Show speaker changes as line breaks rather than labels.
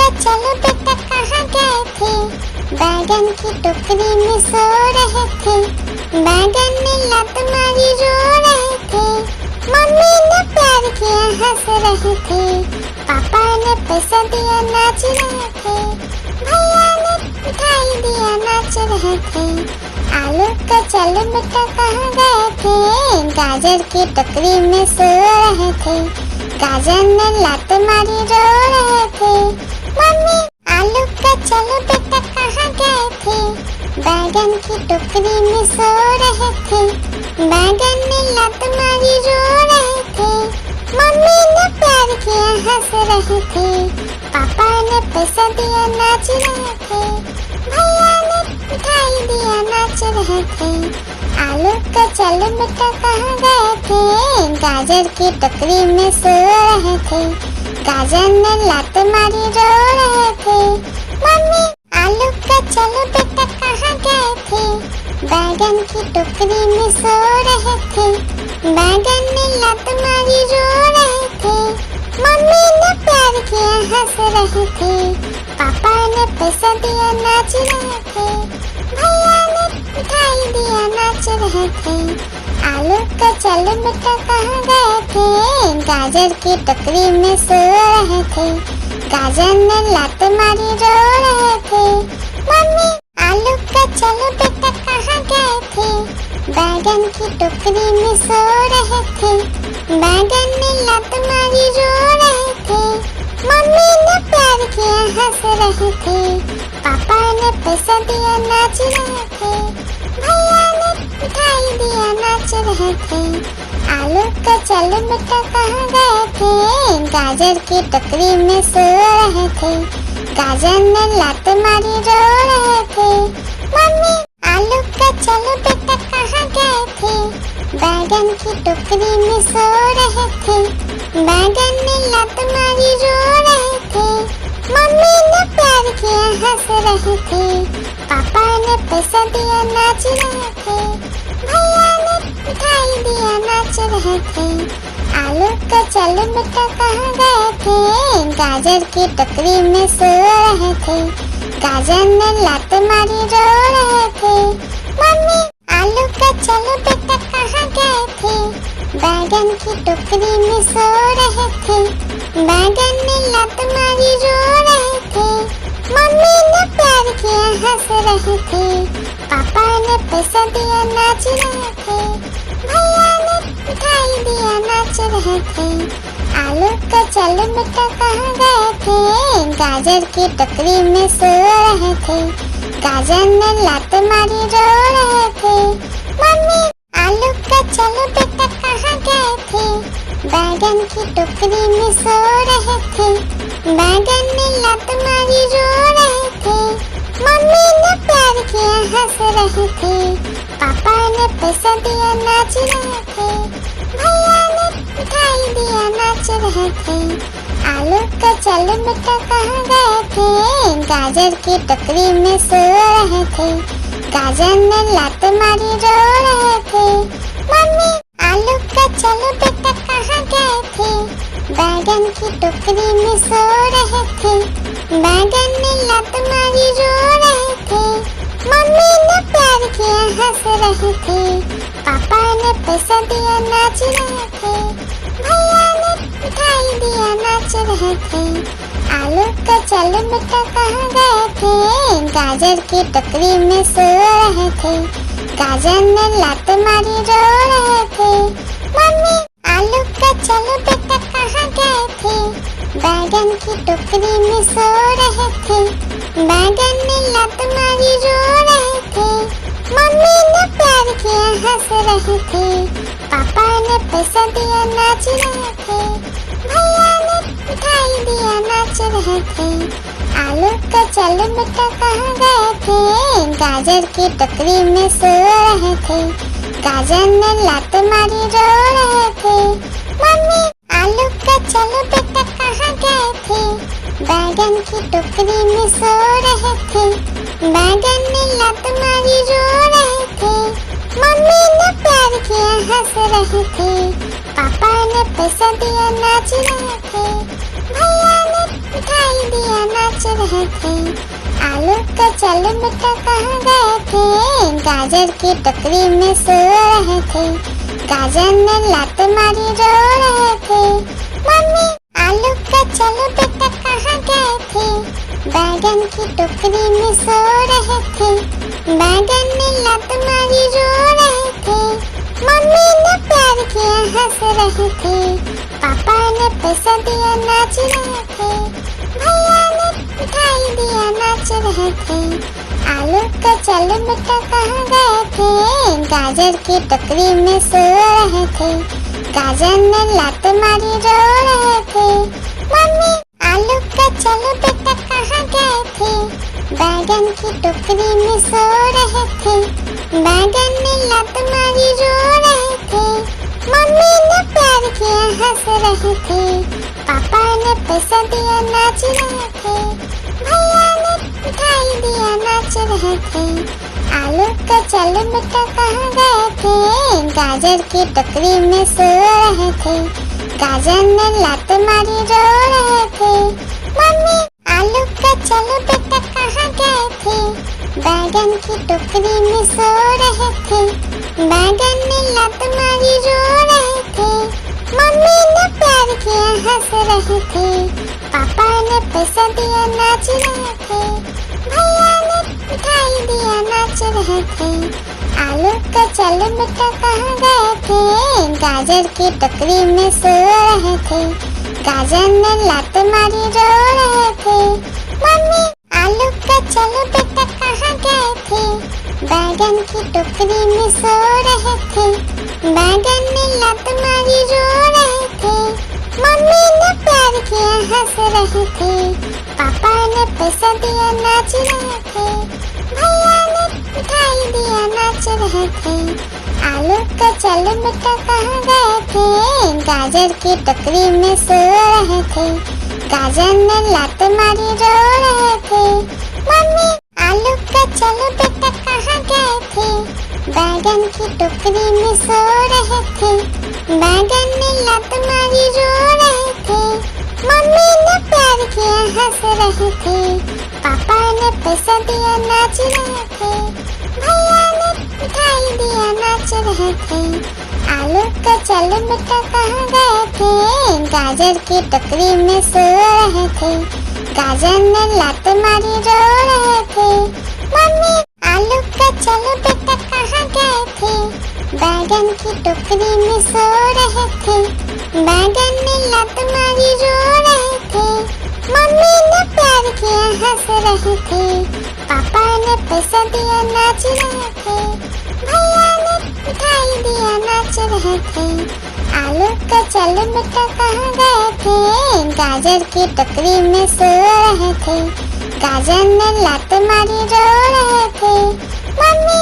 का चलो बेटा कहाँ गए थे? बैगन की टोकरी में सो रहे थे। बैगन ने लात मारी रो रहे थे। मम्मी ने प्यार किया हंस रहे थे। पापा ने पैसा दिया नाच रहे थे। भैया ने मिठाई दिया नाच रहे थे। आलू का चलो बेटा कहाँ गए थे? गाजर की टोकरी में सो रहे थे। गाजर ने लात मारी रो रहे थे। मम्मी आलू का चलो बेटा कहाँ गए थे? बैगन की टोकरी में सो रहे थे। बैगन ने लात मारी रो रहे थे। मम्मी ने प्यार किया हंस रहे थे। पापा ने पैसा दिया नाच रहे थे। भैया ने मिठाई दिया नाच रहे थे। आलू का चलो बेटा कहाँ गए थे? गाजर की टोकरी में सो रहे थे। गाजर ने लात मारी रो रहे थे। मम्मी आलू का चलो बेटा कहाँ गए थे? बैगन की टोकरी में सो रहे थे। बैगन ने लात मारी रो रहे थे। मम्मी ने प्यार किया हंस रहे थे। पापा ने पैसा दिया नाच रहे थे। भैया ने मिठाई दिया नाच रहे थे। आलू का चलो बेटा कहाँ गए थे? गाजर की टोकरी में सो रहे थे। गाजर ने लात मारी रो रहे थे। मम्मी आलू का चलो बेटा कहाँ गए थे? बैगन की टोकरी में सो रहे थे। बैगन ने लात मारी रो रहे थे। मम्मी ने प्यार किया हंस रहे थे। पापा ने पैसा दिया नाच रहे थे। भैया ने मिठाई दिया नाच रहे थे। आलू का चलो बेटा कहाँ गए थे? गाजर की टोकरी में सो रहे थे। गाजर ने लात मारी रो रहे थे। मम्मी आलू का चलो बेटा कहाँ गए थे? बैगन की टोकरी में सो रहे थे। बैगन ने लात मारी रो रहे थे। मम्मी ने प्यार किया हंस रहे थे। पापा ने पैसा दिया नाच रहे थे। भैया ने मिठाई दिया नाच रहे थे। आलू का चलो बेटा कहाँ गए थे? गाजर की टोकरी में सो रहे थे। गाजर ने लात मारी रो रहे थे। मम्मी आलू का चलो बेटा कहाँ गए थे? बैगन की टोकरी में सो रहे थे। बैगन ने लात मारी रो रहे थे। मम्मी ने प्यार किया हंस रहे थे। पापा ने पैसा दिया नाच रहे थे। भैया ने मिठाई दिया नाच रहे थे। आलू का चलो बेटा कहाँ गए थे? गाजर की टोकरी में सो रहे थे। गाजर ने लात मारी रो रहे थे। मम्मी आलू का चलो बेटा कहाँ गए थे? बैगन की टोकरी में सो रहे थे। बैगन ने लात मारी रो रहे थे। मम्मी ने प्यार किया हंस रहे थे। पापा ने पैसा दिया नाच रहे थे। भैया ने मिठाई दिया नाच रहे थे। आलू का चलो बेटा कहाँ गए थे? गाजर की टोकरी में सो रहे थे। गाजर ने लात मारी रो रहे थे। मम्मी आलू का चलो बेटा कहाँ गए थे? बैगन की टोकरी में सो रहे थे। बैगन ने लात मारी रो रहे थे। मम्मी ने प्यार किया हंस रहे थे। पापा ने पैसा दिया नाच रहे थे। भैया ने मिठाई दिया नाच रहे थे। आलू का चलो बेटा कहाँ गए थे? गाजर की टोकरी में सो रहे थे। गाजर ने लात मारी रो रहे थे। मम्मी आलू का चलो बेटा कहाँ गए थे? बैगन की टोकरी में सो रहे थे। बैगन ने लात मारी रो रहे थे। मम्मी ने प्यार किया हंस रहे थे। पापा ने पैसा दिया नाच रहे थे। भैया ने मिठाई दिया नाच रहे थे। आलू का चलो बेटा कहाँ गए थे? गाजर की टोकरी में सो रहे थे। गाजर ने लात मारी रो रहे थे। मम्मी आलू का चलो बेटा कहाँ गए थे? बैगन की टोकरी में सो रहे थे। बैगन ने लात मारी रो रहे थे। मम्मी ने प्यार किया हंस रहे थे। पापा ने पैसा दिया नाच रहे थे। भैया ने मिठाई दिया नाच रहे थे। आलू का चल बेटा कहाँ गए थे, गाजर की टोकरी में सो रहे थे। गाजर ने लात मारी रो रहे थे। मम्मी आलू का चल बेटा कहाँ गए थे, बैगन की टोकरी में सो रहे थे। बैगन ने लात मारी रो रहे थे। मम्मी ने प्यार किया हंस रहे थे। पापा ने पैसा दिया नाच रहे थे। भैया ने मिठाई दिया नाच रहे थे। आलू का चल बेटा कहाँ गए थे, गाजर की टोकरी में सो रहे थे। गाजर ने लात मारी रो रहे थे। मम्मी आलू का चल बेटा कहाँ गए थे, बैगन की टोकरी में सो रहे थे। बैगन ने लात मारी रो रहे थे। मम्मी ने प्यार किया हंस रहे थे। पापा ने पैसा दिया नाच रहे थे। भैया ने मिठाई दिया नाच रहे थे। आलू का चल बेटा कहाँ गए थे, गाजर की टोकरी में सो रहे थे। गाजर ने लात मारी रो रहे थे। मम्मी आलू का चल बेटा कहाँ गए थे, बैगन की टोकरी में सो रहे थे। बैगन ने लात मारी रो रहे थे। मम्मी ने प्यार किया हंस रहे थे। पापा ने पैसा दिया नाच रहे थे। भैया ने मिठाई दिया नाच रहे थे। आलू का चल बेटा कहाँ गए थे, गाजर की टोकरी में सो रहे थे। गाजर ने लात मारी रो रहे थे। मम्मी आलू का चल बेटा कहाँ गए थे, बैगन की टोकरी में सो रहे थे। बैगन ने लात मारी रो रहे थे। मम्मी ने प्यार किया हंस रहे थे। पापा ने पैसा दिया नाच रहे थे। भैया ने मिठाई दिया नाच रहे थे। आलू का चल बेटा कहाँ गए थे, गाजर की टोकरी में सो रहे थे। गाजर ने लात मारी रो रहे थे। मम्मी आलू का चल बेटा कहाँ गए थे, बैगन की टोकरी में सो रहे थे। बैगन ने लात मारी रो रहे थे। मम्मी ने प्यार किया हंस रहे थे। पापा ने पैसा दिया नाच रहे थे। भैया ने मिठाई दिया नाच रहे थे। आलू का चल बेटा कहाँ गए थे, गाजर की टोकरी में सो रहे थे। गाजर ने लात मारी रो रहे थे। मम्मी आलू का चल बेटा कहाँ गए थे, बैगन की टोकरी में सो रहे थे। बैगन ने लात मारी रो रहे थे। मम्मी ने प्यार किया हंस रहे थे। पापा ने पैसा दिया नाच रहे थे। भैया ने मिठाई दिया नाच रहे थे। आलू का चल बेटा कहाँ गए थे, गाजर की टोकरी में सो रहे थे। गाजर ने लात मारी रो रहे थे। मम्मी